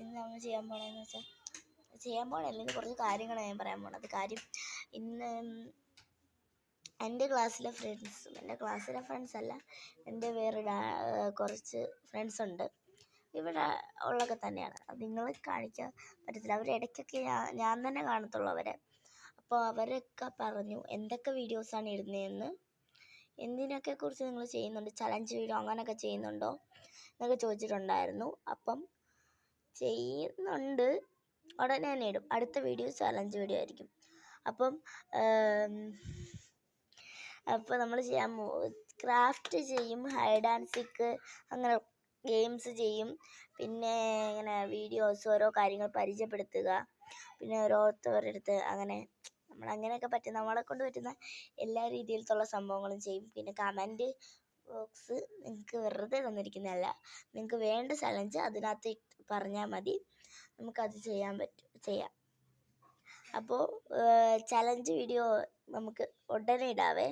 ഇന്ന് നമ്മൾ ചെയ്യാൻ പോകണമെന്ന് വെച്ചാൽ അല്ലെങ്കിൽ കുറച്ച് കാര്യങ്ങളാണ് ഞാൻ പറയാൻ പോണത്. കാര്യം ഇന്ന് എൻ്റെ ക്ലാസ്സിലെ ഫ്രണ്ട്സ് അല്ല, എൻ്റെ വേറെ കുറച്ച് ഫ്രണ്ട്സുണ്ട് ഇവിടെ ഉള്ളതൊക്കെ തന്നെയാണ്. അത് നിങ്ങളെ കാണിക്കാൻ പറ്റത്തില്ല. അവരുടെ ഇടയ്ക്കൊക്കെ ഞാൻ തന്നെ കാണത്തുള്ളൂ അവരെ. അപ്പോൾ അവരൊക്കെ പറഞ്ഞു എന്തൊക്കെ വീഡിയോസാണ് ഇടുന്നതെന്ന്, എന്തിനൊക്കെ കുറിച്ച് നിങ്ങൾ ചെയ്യുന്നുണ്ട്, ചലഞ്ച് വീഡിയോ അങ്ങനെയൊക്കെ ചെയ്യുന്നുണ്ടോ എന്നൊക്കെ ചോദിച്ചിട്ടുണ്ടായിരുന്നു. അപ്പം ചെയ്യുന്നുണ്ട്, ഉടനെ തന്നെ ഇടും. അടുത്ത വീഡിയോ ചലഞ്ച് വീഡിയോ ആയിരിക്കും. അപ്പം നമ്മൾ ചെയ്യാൻ ക്രാഫ്റ്റ് ചെയ്യും, ഹൈഡ് ആൻഡ് സീക്ക് അങ്ങനെ ഗെയിംസ് ചെയ്യും. പിന്നെ ഇങ്ങനെ വീഡിയോസ് ഓരോ കാര്യങ്ങൾ പരിചയപ്പെടുത്തുക, പിന്നെ ഓരോരുത്തരുടെ അടുത്ത് അങ്ങനെ നമ്മളങ്ങനെയൊക്കെ നമ്മളെ കൊണ്ട് പറ്റുന്ന എല്ലാ രീതിയിലത്തുള്ള സംഭവങ്ങളും ചെയ്യും. പിന്നെ കമൻറ്റ് ബോക്സ് നിങ്ങൾക്ക് വെറുതെ തന്നിരിക്കുന്നതല്ല, നിങ്ങൾക്ക് വേണ്ട ചലഞ്ച് അതിനകത്ത് പറഞ്ഞാൽ മതി, നമുക്കത് ചെയ്യാം. അപ്പോൾ ചലഞ്ച് വീഡിയോ നമുക്ക് ഉടനെ ഇടാവേ.